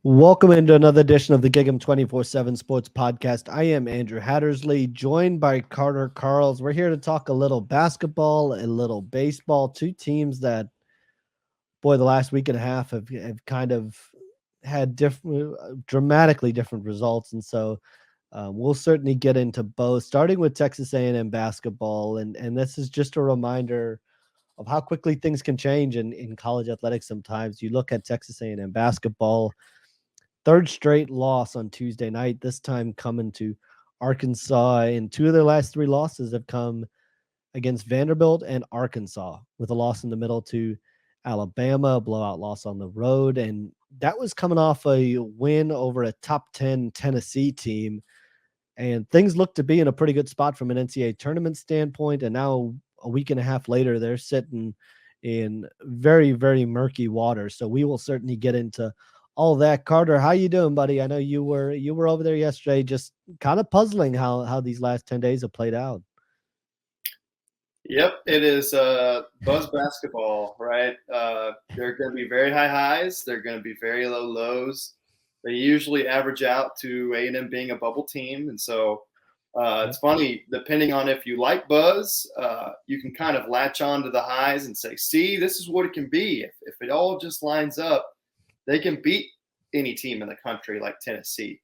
Welcome into another edition of the GigEm247 Sports Podcast. I am Andrew Hattersley, joined by Carter Carls. We're here to talk a little basketball, a little baseball, two teams that, boy, the last week and a half have kind of had different, dramatically different results. And so we'll certainly get into both, starting with Texas A&M basketball. And this is just a reminder of how quickly things can change in college athletics sometimes. You look at Texas A&M basketball, third straight loss on Tuesday night, this time coming to Arkansas. And two of their last three losses have come against Vanderbilt and Arkansas, with a loss in the middle to Alabama, a blowout loss on the road. And that was coming off a win over a top 10 Tennessee team. And things look to be in a pretty good spot from an NCAA tournament standpoint. And now a week and a half later, they're sitting in very, very murky water. So we will certainly get into all that. Carter, how you doing, buddy? I know you were over there yesterday, just kind of puzzling how these last 10 days have played out. Yep, it is buzz basketball, right? There are going to be very high highs. There are going to be very low lows. They usually average out to A&M being a bubble team. And so it's funny, depending on if you like buzz, you can kind of latch on to the highs and say, see, this is what it can be. If it all just lines up, they can beat any team in the country like Tennessee.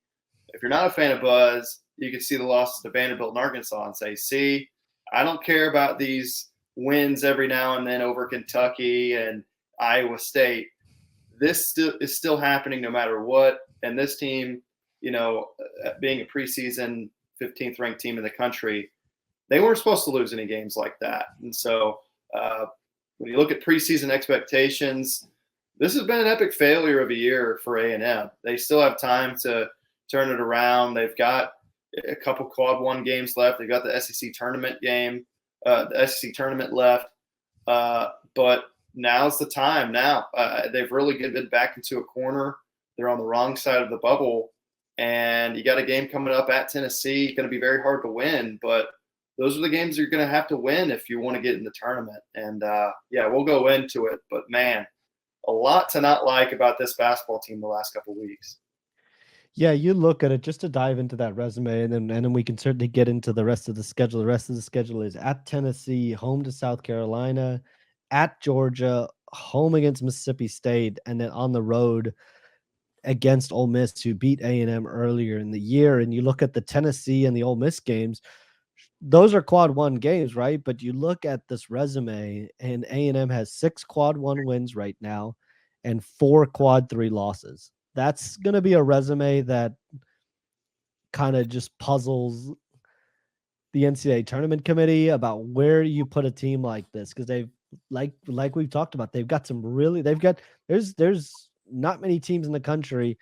If you're not a fan of buzz, you can see the losses to Vanderbilt and Arkansas and say, see, I don't care about these wins every now and then over Kentucky and Iowa State. This is still happening no matter what. And this team, being a preseason 15th ranked team in the country, they weren't supposed to lose any games like that. And so when you look at preseason expectations, this has been an epic failure of a year for A&M. They still have time to turn it around. They've got a couple quad one games left. They've got the SEC tournament left. But now's the time now. They've really been back into a corner. They're on the wrong side of the bubble. And you got a game coming up at Tennessee. Going to be very hard to win. But those are the games you're going to have to win if you want to get in the tournament. And, we'll go into it. But, man, a lot to not like about this basketball team the last couple of weeks. Yeah, you look at it, just to dive into that resume, and then we can certainly get into the rest of the schedule. The rest of the schedule is at Tennessee, home to South Carolina, at Georgia, home against Mississippi State, and then on the road against Ole Miss, who beat A&M earlier in the year. And you look at the Tennessee and the Ole Miss games, those are quad one games, right? But you look at this resume, and A&M has 6 quad one wins right now and 4 quad 3 losses. That's going to be a resume that kind of just puzzles the NCAA tournament committee about where you put a team like this. Because they've, like we've talked about, there's not many teams in the country.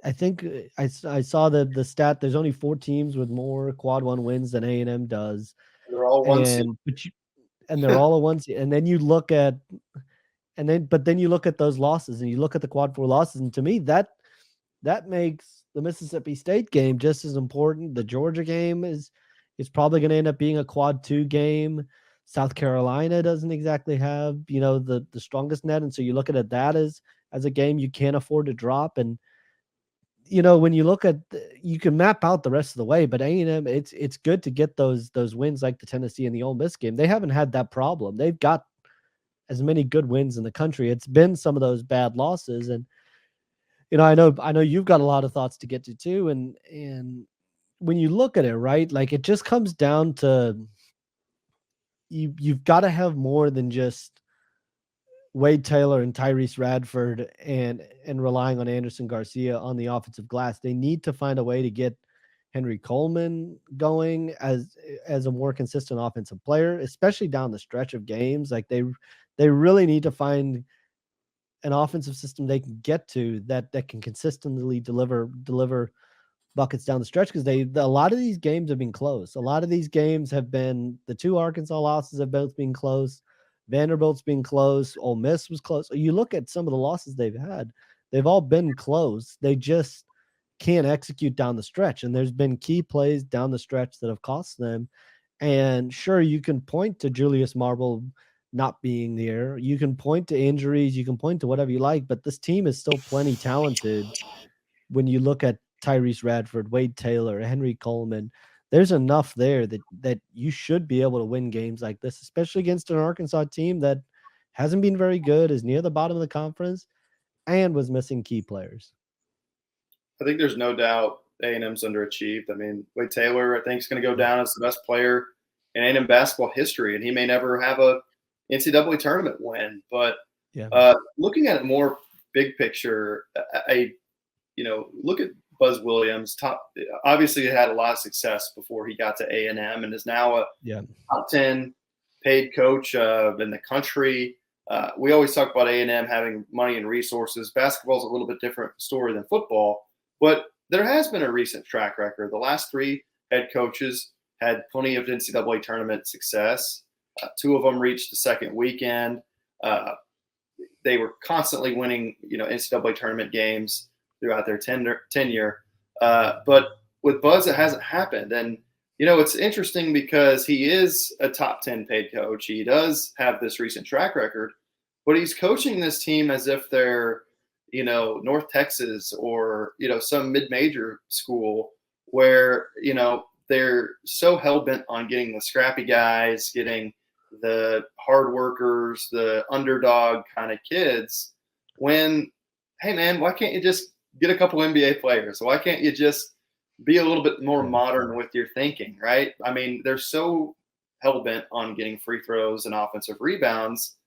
I think I saw the stat. There's only 4 teams with more quad one wins than A&M does. They're all one seed. And they're all a one seed. And then you look at you look at those losses, and you look at the quad 4 losses, and to me that makes the Mississippi State game just as important. The Georgia game is probably going to end up being a quad 2 game. South Carolina doesn't exactly have, the strongest net. And so you look at that as a game you can't afford to drop. And, when you look at, you can map out the rest of the way, but A&M, it's good to get those wins like the Tennessee and the Ole Miss game. They haven't had that problem. They've got as many good wins in the country. It's been some of those bad losses. And, I know you've got a lot of thoughts to get to too. And when you look at it, right, like it just comes down to, you've got to have more than just Wade Taylor and Tyrese Radford and relying on Anderson Garcia on the offensive glass. They need to find a way to get Henry Coleman going as a more consistent offensive player, especially down the stretch of games. Like they really need to find an offensive system they can get to that can consistently deliver buckets down the stretch, because a lot of these games have been close. A lot of these games have been, the 2 Arkansas losses have both been close. Vanderbilt's been close. Ole Miss was close. You look at some of the losses they've had, they've all been close. They just can't execute down the stretch. And there's been key plays down the stretch that have cost them. And sure, you can point to Julius Marble not being there. You can point to injuries, you can point to whatever you like, but this team is still plenty talented. When you look at Tyrese Radford, Wade Taylor, Henry Coleman, there's enough there that you should be able to win games like this, especially against an Arkansas team that hasn't been very good, is near the bottom of the conference, and was missing key players. I think there's no doubt A&M's underachieved. I mean, Wade Taylor, I think, is going to go down as the best player in A&M basketball history, and he may never have a NCAA tournament win. But looking at it more big picture, look at Buzz Williams. Obviously, he had a lot of success before he got to A&M, and is now a top 10 paid coach in the country. We always talk about A&M having money and resources. Basketball is a little bit different story than football, but there has been a recent track record. The last 3 head coaches had plenty of NCAA tournament success. 2 of them reached the second weekend. They were constantly winning, NCAA tournament games throughout their tenure. But with Buzz, it hasn't happened. And, it's interesting because he is a top 10 paid coach. He does have this recent track record, but he's coaching this team as if they're, North Texas or, some mid-major school where, they're so hell-bent on getting the scrappy guys, getting the hard workers, the underdog kind of kids, when, hey, man, why can't you just get a couple NBA players? Why can't you just be a little bit more modern with your thinking, right? I mean, they're so hell-bent on getting free throws and offensive rebounds,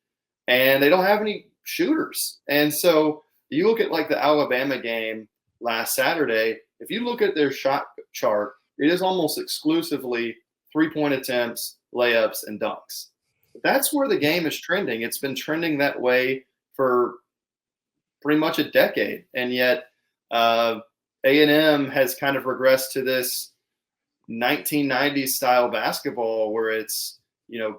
and they don't have any shooters. And so you look at like the Alabama game last Saturday, if you look at their shot chart, it is almost exclusively three-point attempts, layups, and dunks. That's where the game is trending. It's been trending that way for pretty much a decade. And yet A&M has kind of regressed to this 1990s style basketball where it's,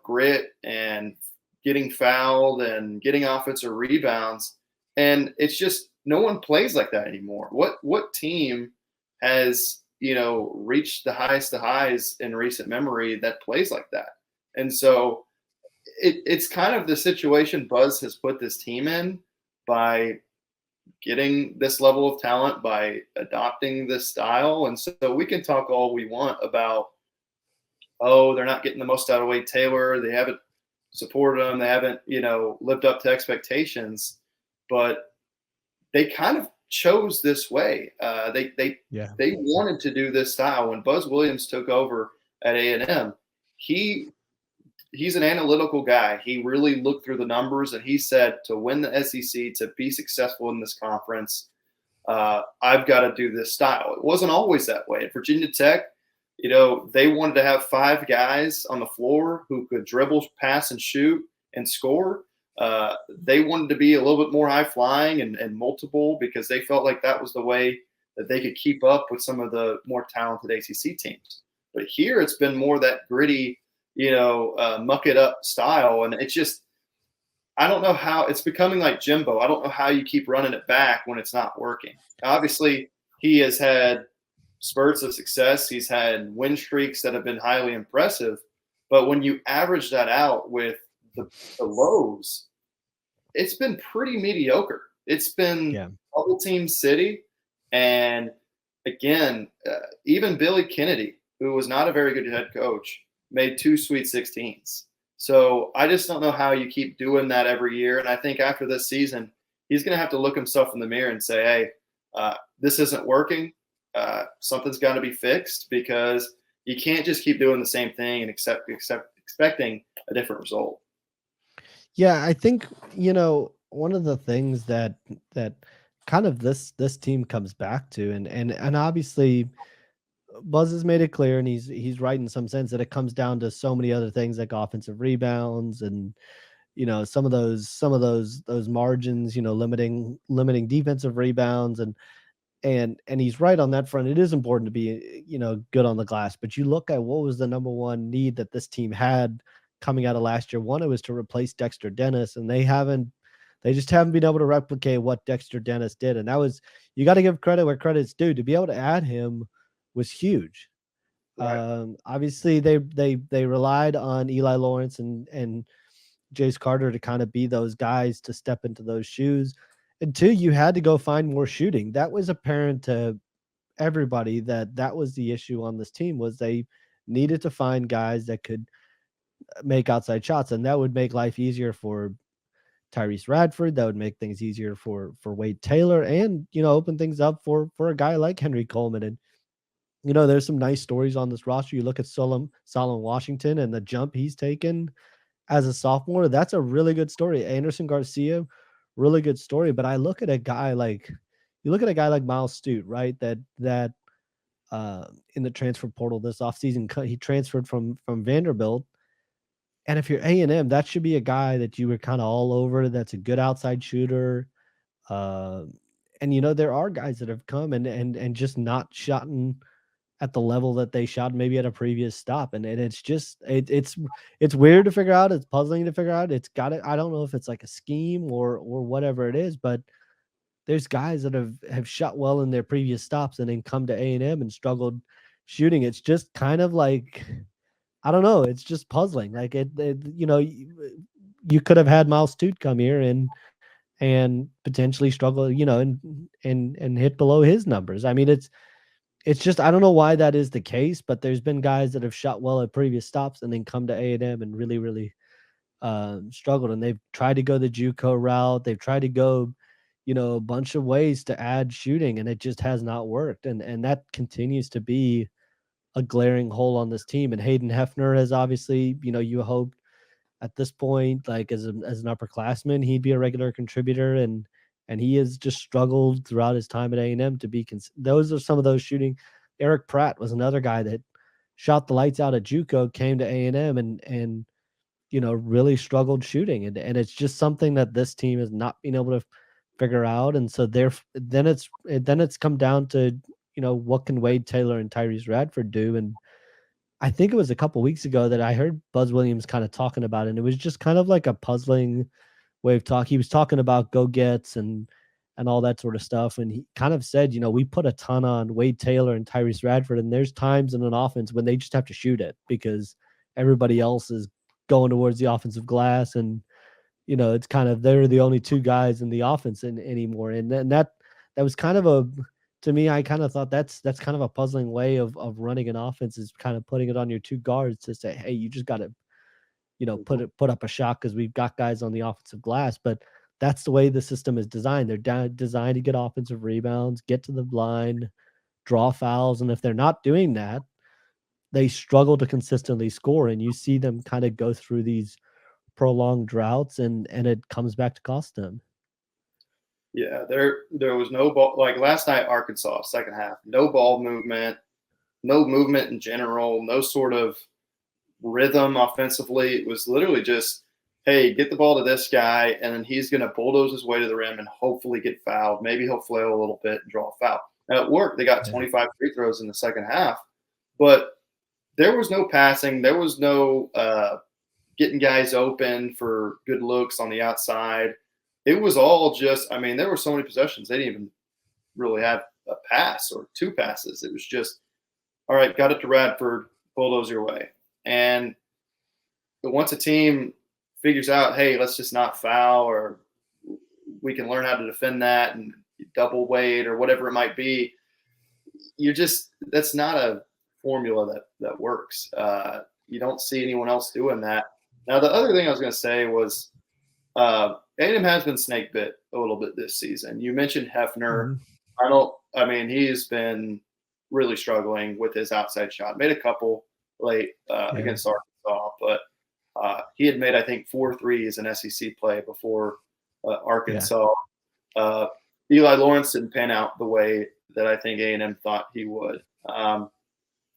grit and getting fouled and getting offensive rebounds. And it's just no one plays like that anymore. What team has, reached the highest of highs in recent memory that plays like that? And so it's kind of the situation Buzz has put this team in by getting this level of talent, by adopting this style. And so we can talk all we want about, they're not getting the most out of Wade Taylor. They haven't supported him. They haven't, lived up to expectations. But they kind of chose this way. They wanted to do this style. When Buzz Williams took over at A&M, he's an analytical guy. He really looked through the numbers, and he said, to win the SEC, to be successful in this conference, I've got to do this style. It wasn't always that way. At Virginia Tech, they wanted to have 5 guys on the floor who could dribble, pass, and shoot and score. They wanted to be a little bit more high flying and multiple because they felt like that was the way that they could keep up with some of the more talented ACC teams. But here it's been more that gritty, muck it up style. And it's just, I don't know how it's becoming like Jimbo. I don't know how you keep running it back when it's not working. Obviously, he has had spurts of success. He's had win streaks that have been highly impressive. But when you average that out with the lows, it's been pretty mediocre. It's been bubble team city. And again, even Billy Kennedy, who was not a very good head coach, made 2 Sweet 16s. So I just don't know how you keep doing that every year. And I think after this season, he's going to have to look himself in the mirror and say, hey, this isn't working. Something's got to be fixed, because you can't just keep doing the same thing and expecting a different result. Yeah, I think, one of the things that kind of this team comes back to, and obviously Buzz has made it clear, and he's right in some sense, that it comes down to so many other things like offensive rebounds and some of those margins, limiting defensive rebounds, and he's right on that front. It is important to be good on the glass, but you look at what was the number one need that this team had coming out of last year. One, it was to replace Dexter Dennis, and they just haven't been able to replicate what Dexter Dennis did. And that was, you got to give credit where credit's due. To be able to add him was huge. Right. Obviously they relied on Eli Lawrence and Jace Carter to kind of be those guys to step into those shoes. And two, you had to go find more shooting. That was apparent to everybody that was the issue on this team was they needed to find guys that could make outside shots, and that would make life easier for Tyrese Radford. That would make things easier for Wade Taylor, and open things up for a guy like Henry Coleman. And there's some nice stories on this roster. You look at Solomon Washington and the jump he's taken as a sophomore. That's a really good story. Anderson Garcia, really good story. But I look at a guy like Miles Stute, right? That in the transfer portal this offseason, he transferred from Vanderbilt. And if you're A&M, that should be a guy that you were kind of all over. That's a good outside shooter. And there are guys that have come and just not shot at the level that they shot maybe at a previous stop. And it's just it's weird to figure out. It's puzzling to figure out. I don't know if it's like a scheme or whatever it is, but there's guys that have shot well in their previous stops and then come to A&M and struggled shooting. It's just kind of like, I don't know. It's just puzzling. Like you could have had Miles Stute come here and potentially struggle, and hit below his numbers. I mean, it's just, I don't know why that is the case, but there's been guys that have shot well at previous stops and then come to A&M and really, really struggled. And they've tried to go the JUCO route. They've tried to go, a bunch of ways to add shooting, and it just has not worked. And that continues to be a glaring hole on this team. And Hayden Hefner has obviously, you hoped at this point, like as an upperclassman, he'd be a regular contributor, and he has just struggled throughout his time at A&M to be. Those are some of those shooting. Eric Pratt was another guy that shot the lights out at JUCO, came to A&M, and really struggled shooting, and it's just something that this team has not been able to figure out. And so then it's come down to what can Wade Taylor and Tyrese Radford do. And I think it was a couple weeks ago that I heard Buzz Williams kind of talking about it, and it was just kind of like a puzzling way of talk. He was talking about go-gets and all that sort of stuff, and he kind of said, we put a ton on Wade Taylor and Tyrese Radford, and there's times in an offense when they just have to shoot it because everybody else is going towards the offensive glass, and it's kind of, they're the only two guys in the offense anymore. And then that was kind of to me, I kind of thought that's kind of a puzzling way of running an offense, is kind of putting it on your two guards to say, hey, you just got to, put up a shot because we've got guys on the offensive glass. But that's the way the system is designed. They're designed to get offensive rebounds, get to the line, draw fouls. And if they're not doing that, they struggle to consistently score. And you see them kind of go through these prolonged droughts, and it comes back to cost them. Yeah, there was no ball, like last night, Arkansas, second half, no ball movement, no movement in general, no sort of rhythm offensively. It was literally just, hey, get the ball to this guy, and then he's going to bulldoze his way to the rim and hopefully get fouled. Maybe he'll flail a little bit and draw a foul. Now, it worked. They got 25 free throws in the second half, but there was no passing. There was no getting guys open for good looks on the outside. It was all just, I mean, there were so many possessions. They didn't even really have a pass or two passes. It was just, all right, got it to Radford, bulldoze your way. And once a team figures out, hey, let's just not foul, or we can learn how to defend that and double weight or whatever it might be, that's not a formula that works. You don't see anyone else doing that. Now, the other thing I was going to say was A&M has been snake bit a little bit this season. You mentioned Hefner. Mm-hmm. He's been really struggling with his outside shot. Made a couple late against Arkansas, but he had made, I think, 4 threes in SEC play before Arkansas. Yeah. Eli Lawrence didn't pan out the way that I think A&M thought he would.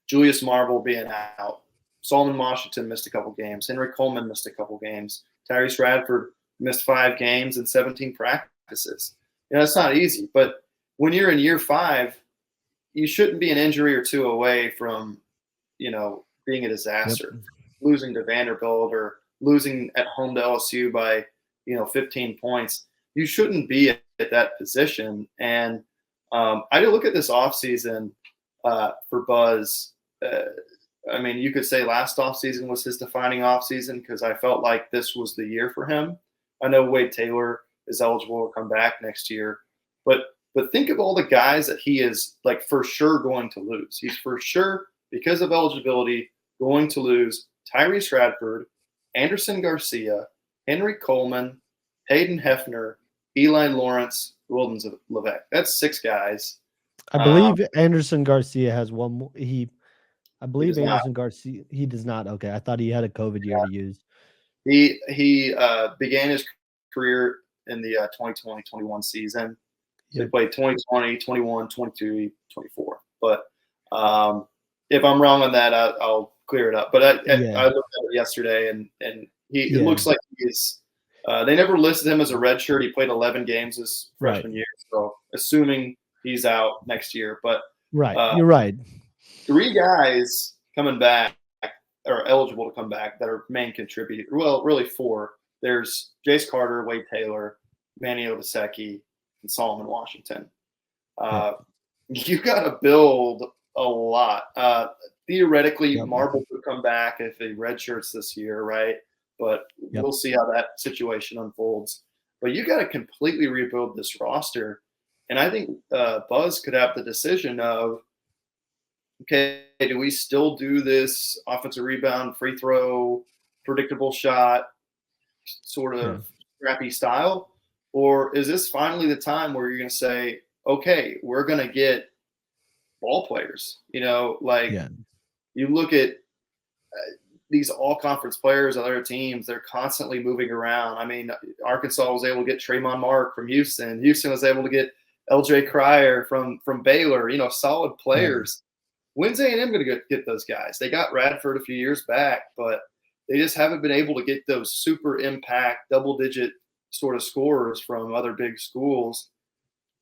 Julius Marble being out. Solomon Washington missed a couple games. Henry Coleman missed a couple games. Tyrese Radford missed 5 games and 17 practices. It's not easy, but when you're in year 5, you shouldn't be an injury or 2 away from, being a disaster. Yep. Losing to Vanderbilt or losing at home to LSU by, 15 points. You shouldn't be at that position. And I look at this offseason for Buzz. I mean, you could say last offseason was his defining offseason because I felt like this was the year for him. I know Wade Taylor is eligible to come back next year, but think of all the guys that he is like for sure going to lose. He's for sure, because of eligibility, going to lose Tyrese Radford, Anderson Garcia, Henry Coleman, Hayden Hefner, Eli Lawrence, Wilden Levesque. That's 6 guys. I believe Anderson Garcia has one more. I believe does not. Anderson Garcia. He does not. Okay, I thought he had a COVID year to use. He began his career in the 2020-21 season. So he played 2020, 21, 22, 24. But if I'm wrong on that, I'll clear it up. But I looked at it yesterday, and it looks like he's. They never listed him as a redshirt. He played 11 games his freshman year, so assuming he's out next year. But you're right. 3 guys coming back are eligible to come back that are main contributors. Well, really 4. There's Jace Carter, Wade Taylor, Manny Obaseki, and Solomon Washington. You got to build a lot. Theoretically, Marble could come back if he redshirts this year, right? But we'll see how that situation unfolds. But you got to completely rebuild this roster. And I think Buzz could have the decision of, okay, do we still do this offensive rebound, free throw, predictable shot sort of scrappy style? Or is this finally the time where you're going to say, okay, we're going to get ball players? You look at these all-conference players on other teams, they're constantly moving around. I mean, Arkansas was able to get Tremont Mark from Houston. Houston was able to get LJ Cryer from Baylor, solid players. When's A&M going to get those guys? They got Radford a few years back, but they just haven't been able to get those super impact, double-digit sort of scorers from other big schools.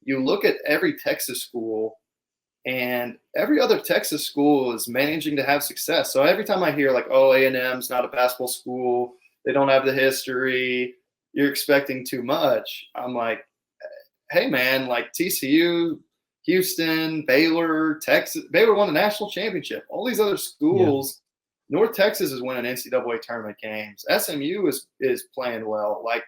You look at every Texas school, and every other Texas school is managing to have success. So every time I hear like, oh, A&M's not a basketball school, they don't have the history, you're expecting too much. I'm like, hey, man, like TCU, Houston, Baylor, Texas. Baylor won the national championship. All these other schools, North Texas is winning NCAA tournament games. SMU is playing well. Like,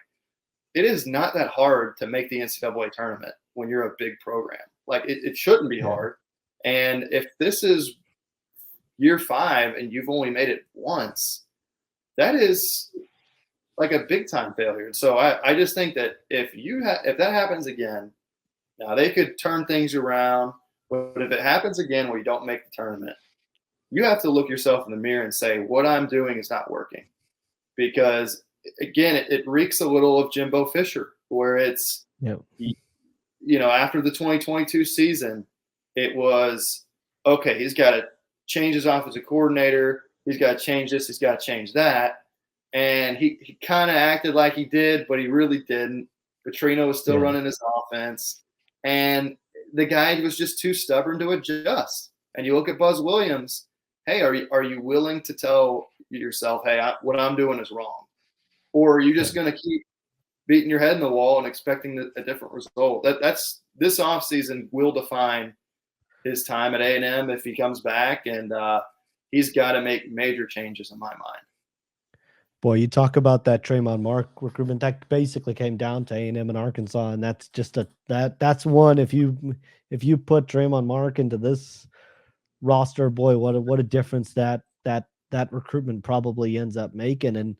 it is not that hard to make the NCAA tournament when you're a big program. Like, it shouldn't be hard. And if this is year 5 and you've only made it once, that is like a big time failure. So I just think that if that happens again, now they could turn things around, but if it happens again where you don't make the tournament, you have to look yourself in the mirror and say, what I'm doing is not working. Because again, it reeks a little of Jimbo Fisher, where it's, after the 2022 season, it was, okay, he's got to change his offensive coordinator. He's got to change this. He's got to change that. And he kind of acted like he did, but he really didn't. Petrino was still running his offense. And the guy was just too stubborn to adjust. And you look at Buzz Williams, hey, are you willing to tell yourself, hey, what I'm doing is wrong? Or are you just going to keep beating your head in the wall and expecting a different result? That's this offseason will define his time at A&M if he comes back, and he's got to make major changes in my mind. Boy, you talk about that Tremont Mark recruitment that basically came down to A&M and Arkansas, and that's just that's one. If you put Tremont Mark into this roster, boy, what a difference that recruitment probably ends up making. And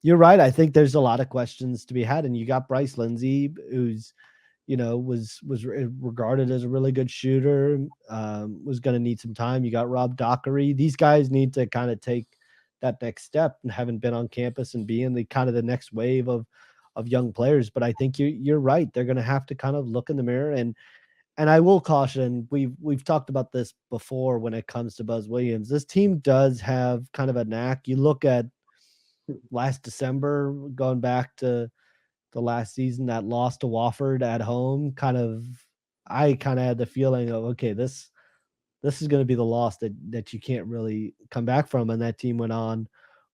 you're right. I think there's a lot of questions to be had, and you got Bryce Lindsey, who's was regarded as a really good shooter, was going to need some time. You got Rob Dockery. These guys need to kind of take that next step and haven't been on campus and being the kind of the next wave of young players. But I think you're right. They're going to have to kind of look in the mirror, and I will caution, we've talked about this before when it comes to Buzz Williams. This team does have kind of a knack. You look at last December, going back to the last season, that loss to Wofford at home, I kind of had the feeling of, okay, this is going to be the loss that you can't really come back from. And that team went on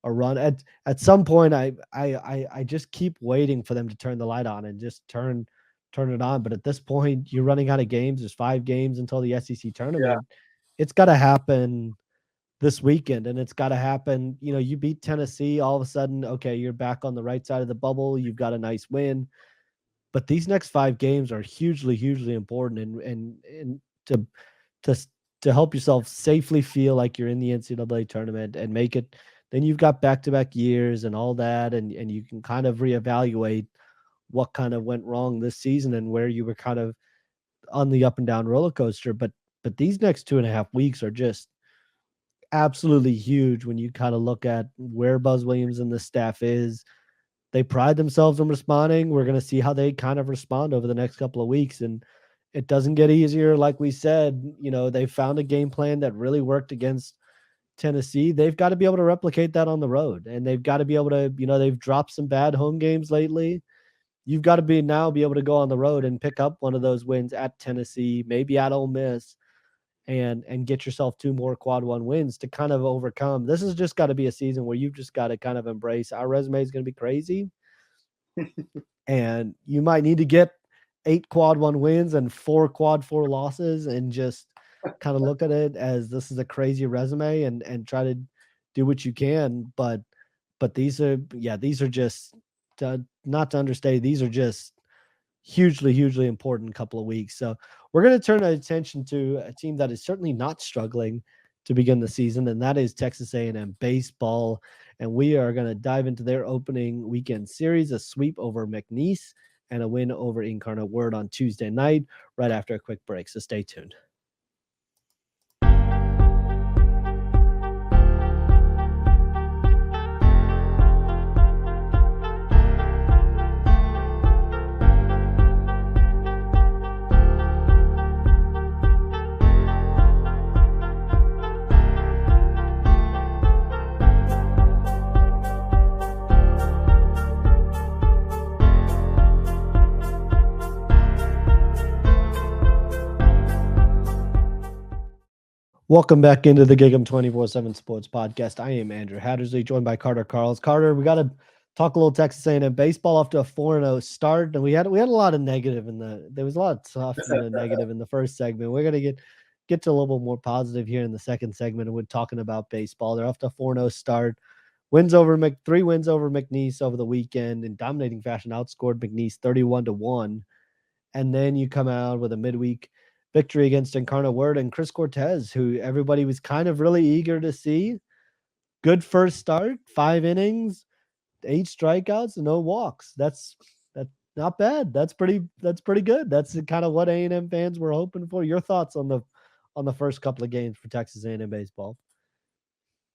a run. At some point, I just keep waiting for them to turn the light on and just turn it on. But at this point, you're running out of games. There's 5 games until the SEC tournament. It's got to happen this weekend, and it's got to happen. You beat Tennessee, all of a sudden, okay, you're back on the right side of the bubble. You've got a nice win, but these next 5 games are hugely, hugely important, and to to to help yourself safely feel like you're in the NCAA tournament and make it. Then you've got back-to-back years and all that, and you can kind of reevaluate what kind of went wrong this season and where you were kind of on the up and down roller coaster. But these next 2.5 weeks are just absolutely huge when you kind of look at where Buzz Williams and the staff is. They pride themselves on responding. We're going to see how they kind of respond over the next couple of weeks. And it doesn't get easier. Like we said, they found a game plan that really worked against Tennessee. They've got to be able to replicate that on the road. And they've got to be able to, they've dropped some bad home games lately. You've got to be able to go on the road and pick up one of those wins at Tennessee, maybe at Ole Miss, and get yourself 2 more quad 1 wins to kind of overcome. This has just got to be a season where you've just got to kind of embrace our resume is going to be crazy. And you might need to get 8 quad 1 wins and 4 quad 4 losses and just kind of look at it as this is a crazy resume and try to do what you can. But these are just not to understate. These are just hugely, hugely important couple of weeks. So we're going to turn our attention to a team that is certainly not struggling to begin the season, and that is Texas A&M baseball. And we are going to dive into their opening weekend series, a sweep over McNeese and a win over Incarnate Word on Tuesday night, right after a quick break. So stay tuned. Welcome back into the GigEm247 Sports Podcast. I am Andrew Hattersley, joined by Carter Carls. Carter, we got to talk a little Texas A&M baseball after a 4-0 start, and we had a lot of negative there was a lot of tough and negative in the first segment. We're gonna get to a little bit more positive here in the second segment, and we're talking about baseball. They're off to a 4-0 start. 3 wins over McNeese over the weekend in dominating fashion, outscored McNeese 31-1, and then you come out with a midweek victory against Incarnate Word and Chris Cortez, who everybody was kind of really eager to see. Good first start, 5 innings, 8 strikeouts, and no walks. That's not bad. That's pretty good. That's kind of what A&M fans were hoping for. Your thoughts on the first couple of games for Texas A&M baseball?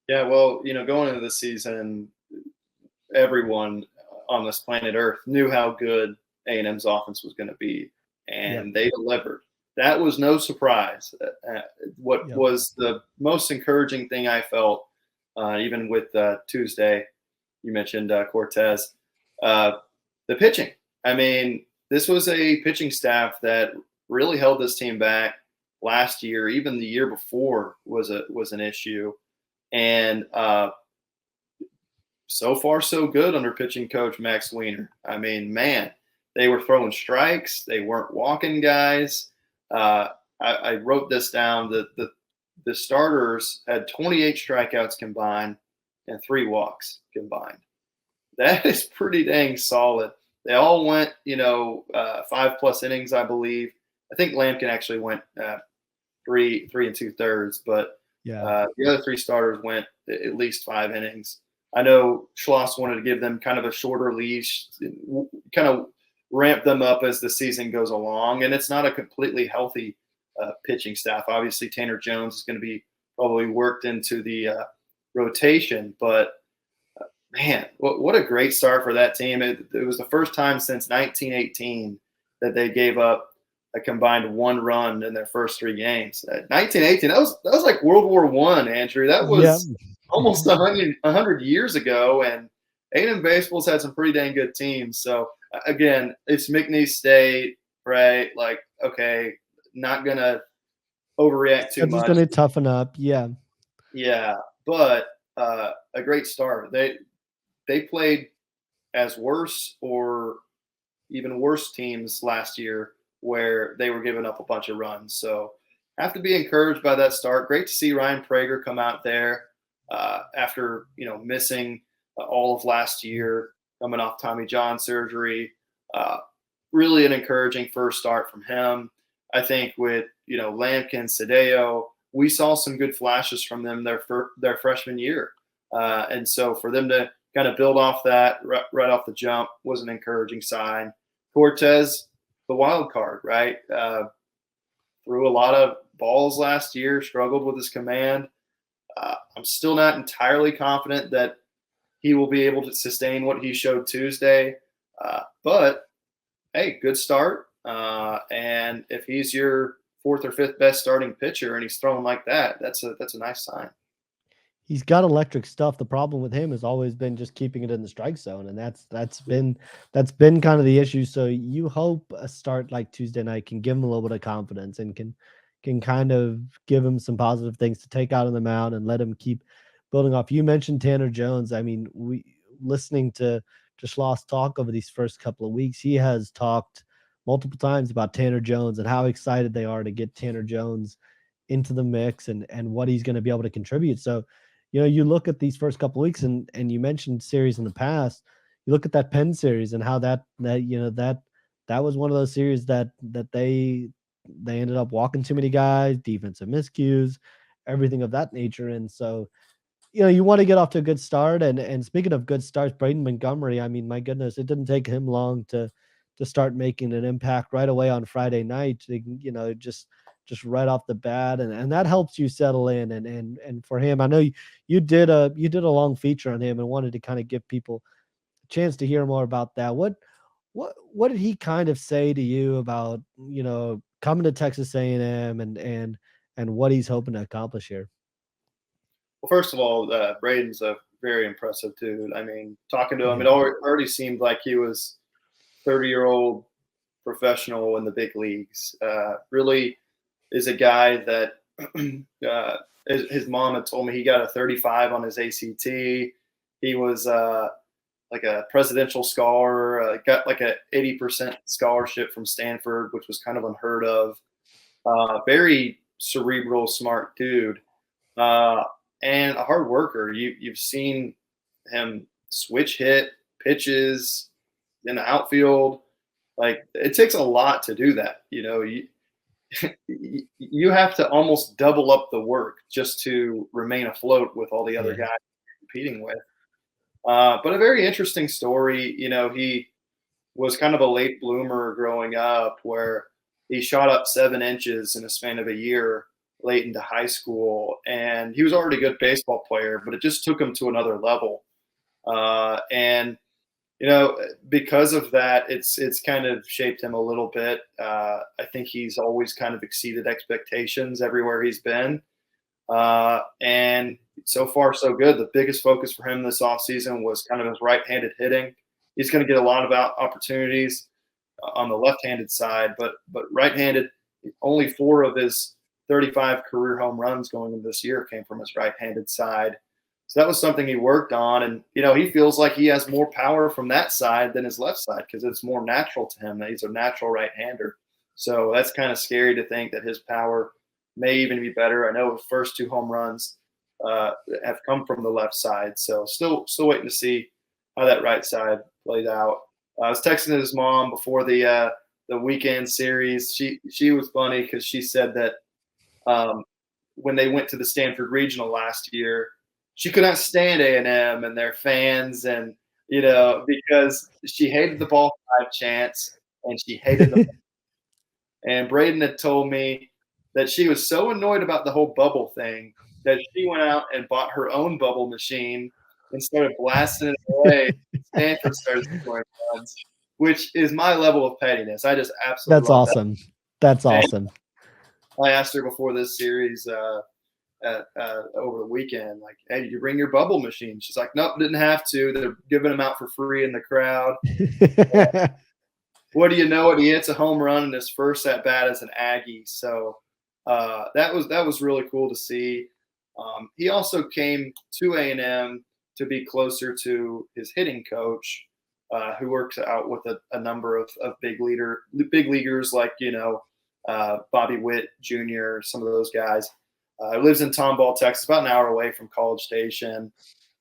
Yeah, well, going into the season, everyone on this planet Earth knew how good A&M's offense was going to be, and they delivered. That was no surprise. What was the most encouraging thing I felt, even with Tuesday, you mentioned Cortez, the pitching. I mean, this was a pitching staff that really held this team back last year. Even the year before was an issue, and so far so good under pitching coach Max Weiner. I mean, man, they were throwing strikes. They weren't walking guys. I wrote this down that the starters had 28 strikeouts combined and 3 walks combined. That is pretty dang solid. They all went, 5+ innings, I believe. I think Lampkin actually went 3 2/3, but the other 3 starters went at least 5 innings. I know Schloss wanted to give them kind of a shorter leash, kind of ramp them up as the season goes along. And it's not a completely healthy pitching staff. Obviously, Tanner Jones is going to be probably worked into the rotation. But, man, what a great start for that team. It was the first time since 1918 that they gave up a combined 1 run in their first 3 games. 1918, that was like World War I, Andrew. That was almost 100 years ago. And A&M baseball's had some pretty dang good teams. So, again, it's McNeese State, right? Like, okay, not going to overreact too much. Just going to toughen up, yeah. Yeah, but a great start. They played as worse or even worse teams last year where they were giving up a bunch of runs. So have to be encouraged by that start. Great to see Ryan Prager come out there after missing all of last year, coming off Tommy John surgery. Really an encouraging first start from him. I think with Lampkin, Sadeo, we saw some good flashes from them their freshman year, and so for them to kind of build off that right off the jump was an encouraging sign. Cortez, the wild card, right? Threw a lot of balls last year, struggled with his command. I'm still not entirely confident that he will be able to sustain what he showed Tuesday. But, hey, good start. And if he's your fourth or fifth best starting pitcher and he's throwing like that, that's a nice sign. He's got electric stuff. The problem with him has always been just keeping it in the strike zone, and that's been kind of the issue. So you hope a start like Tuesday night can give him a little bit of confidence and can kind of give him some positive things to take out on the mound and let him keep building off. You mentioned Tanner Jones. I mean, listening to Schloss talk over these first couple of weeks, he has talked multiple times about Tanner Jones and how excited they are to get Tanner Jones into the mix and what he's going to be able to contribute. So, you look at these first couple of weeks and you mentioned series in the past, you look at that Penn series and how that was one of those series that they ended up walking too many guys, defensive miscues, everything of that nature. And so, you want to get off to a good start. And speaking of good starts, Braden Montgomery, I mean, my goodness, it didn't take him long to start making an impact right away on Friday night, just right off the bat. And that helps you settle in. And for him, I know you did a long feature on him and wanted to kind of give people a chance to hear more about that. What did he kind of say to you about, coming to Texas A&M and what he's hoping to accomplish here? Well, first of all, Braden's a very impressive dude. I mean, talking to him, it Yeah. already seemed like he was 30-year-old professional in the big leagues. Really is a guy that his mom had told me he got a 35 on his ACT. He was like a presidential scholar, got like a 80% scholarship from Stanford, which was kind of unheard of. Very cerebral, smart dude, and a hard worker. You've seen him switch hit pitches in the outfield. Like, it takes a lot to do that. You have to almost double up the work just to remain afloat with all the other guys you're competing with. But a very interesting story. He was kind of a late bloomer growing up, where he shot up 7 inches in a span of a year late into high school, and he was already a good baseball player, but it just took him to another level. And because of that, it's kind of shaped him a little bit. I think he's always kind of exceeded expectations everywhere he's been. And so far, so good. The biggest focus for him this offseason was kind of his right-handed hitting. He's going to get a lot of opportunities on the left-handed side, but right-handed, only 4 of his 35 career home runs going into this year came from his right-handed side. So that was something he worked on, and he feels like he has more power from that side than his left side because it's more natural to him. That he's a natural right-hander. So that's kind of scary to think that his power may even be better. I know his first 2 home runs have come from the left side, so still waiting to see how that right side plays out. I was texting his mom before the weekend series. She was funny because she said that when they went to the Stanford Regional last year, she could not stand A&M and their fans, and because she hated the ball 5 chants and she hated the. And Braden had told me that she was so annoyed about the whole bubble thing that she went out and bought her own bubble machine and started blasting it away. Stanford started scoring runs, which is my level of pettiness. I just absolutely That's love awesome. That's awesome. I asked her before this series over the weekend, like, hey, did you bring your bubble machine? She's like, nope, didn't have to. They're giving them out for free in the crowd. What do you know? He hits a home run in his first at bat as an Aggie. So that was really cool to see. He also came to A&M to be closer to his hitting coach, who works out with a number of big leaguers like Bobby Witt Jr., some of those guys. He lives in Tomball, Texas, about an hour away from College Station.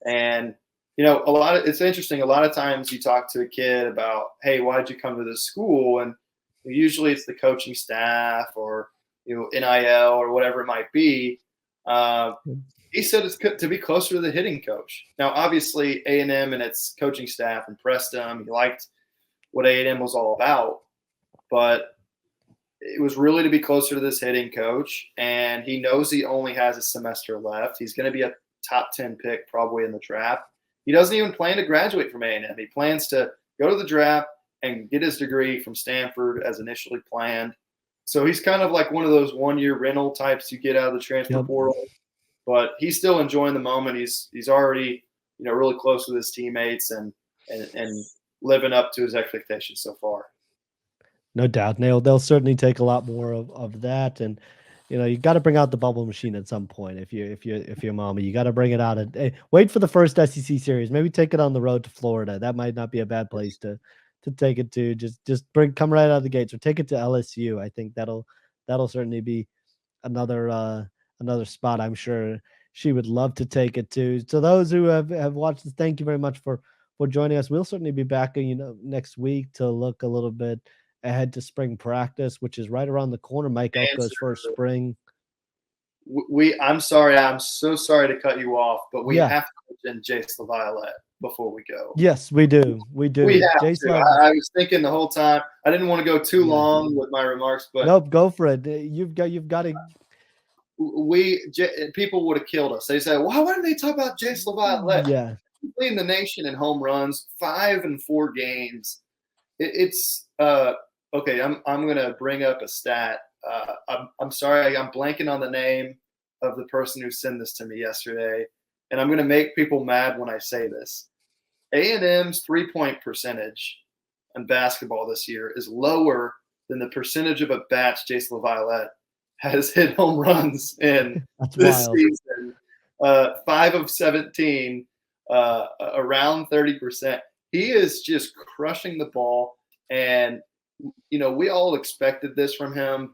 And it's interesting. A lot of times you talk to a kid about, hey, why'd you come to this school? And usually it's the coaching staff or NIL or whatever it might be. He said it's to be closer to the hitting coach. Now, obviously, A&M and its coaching staff impressed him. He liked what A&M was all about, but it was really to be closer to this hitting coach. And he knows he only has a semester left. He's going to be a top 10 pick probably in the draft. He doesn't even plan to graduate from A&M. He plans to go to the draft and get his degree from Stanford as initially planned. So he's kind of like one of those one-year rental types you get out of the transfer portal. But he's still enjoying the moment. He's already really close with his teammates and living up to his expectations so far. No doubt. They'll certainly take a lot more of that. And you got to bring out the bubble machine at some point. If you're mommy, you got to bring it out and wait for the first SEC series. Maybe take it on the road to Florida. That might not be a bad place to take it to. Just come right out of the gates, or take it to LSU. I think that'll certainly be another spot. I'm sure she would love to take it to. So those who have watched this, thank you very much for joining us. We'll certainly be back next week to look a little bit ahead to spring practice, which is right around the corner. Mike Elko's first spring. I'm sorry. I'm so sorry to cut you off, but we have to mention Jace LaViolette before we go. Yes, we do. We have Jace to. I was thinking the whole time. I didn't want to go too long with my remarks, but nope, go for it. You've got to. People would have killed us. They said, "Why didn't they talk about Jace LaViolette?" Yeah, leading the nation in home runs, 5 in 4 games. It's okay. I'm gonna bring up a stat. I'm sorry, I'm blanking on the name of the person who sent this to me yesterday, and I'm gonna make people mad when I say this. A&M's 3-point percentage in basketball this year is lower than the percentage of at bats Jace LaViolette has hit home runs in this season. 5 of 17, around 30%. He is just crushing the ball, and we all expected this from him.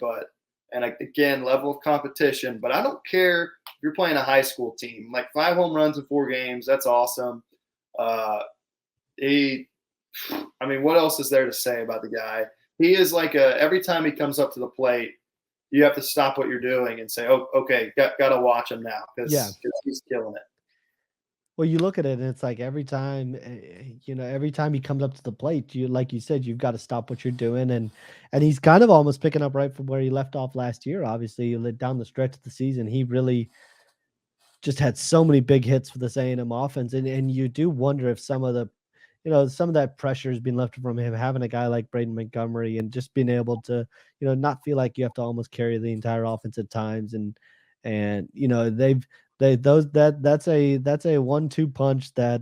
And again, level of competition. But I don't care if you're playing a high school team. Like 5 home runs in 4 games, that's awesome. What else is there to say about the guy? He is like every time he comes up to the plate, you have to stop what you're doing and say, "Oh, okay, got to watch him now because he's killing it." Well, you look at it and it's like every time he comes up to the plate, like you said, you've got to stop what you're doing, and he's kind of almost picking up right from where he left off last year. Obviously, down the stretch of the season, he really just had so many big hits for this A&M offense, and you do wonder if some of that pressure has been left from him, having a guy like Braden Montgomery and just being able to, not feel like you have to almost carry the entire offense at times. And that's a 1-2 punch that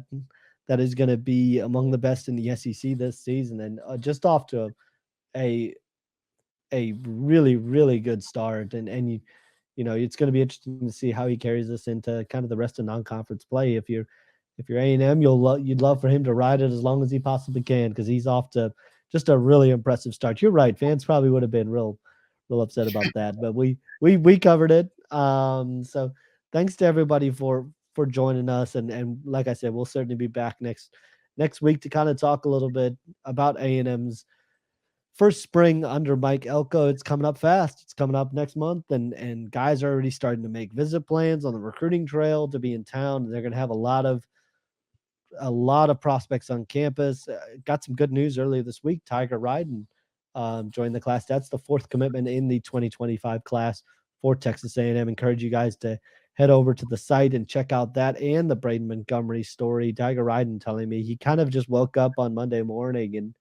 is going to be among the best in the SEC this season, and just off to a really, really good start. And it's going to be interesting to see how he carries this into kind of the rest of non-conference play. If you're A&M, you'd love for him to ride it as long as he possibly can, because he's off to just a really impressive start. You're right. Fans probably would have been real upset about that, but we covered it. So thanks to everybody for joining us. And like I said, we'll certainly be back next week to kind of talk a little bit about A&M's first spring under Mike Elko. It's coming up fast. It's coming up next month, and guys are already starting to make visit plans on the recruiting trail to be in town. They're going to have a lot of prospects on campus. Got some good news earlier this week. Tiger Ryden joined the class. That's the 4th commitment in the 2025 class for Texas A&M. Encourage you guys to head over to the site and check out that and the Braden Montgomery story. Tiger Ryden telling me he kind of just woke up on Monday morning and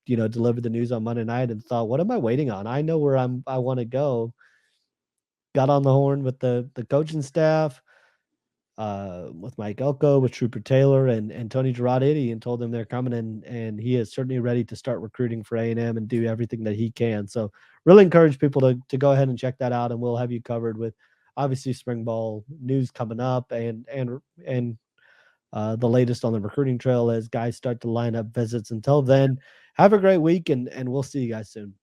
delivered the news on Monday night and thought, what am I waiting on? I know where I want to go. Got on the horn with the coaching staff, with Mike Elko, with Trooper Taylor and Tony Girardi, and told them they're coming, and he is certainly ready to start recruiting for A&M and do everything that he can. So really encourage people to go ahead and check that out, and we'll have you covered with obviously spring ball news coming up and the latest on the recruiting trail as guys start to line up visits. Until then, have a great week, and we'll see you guys soon.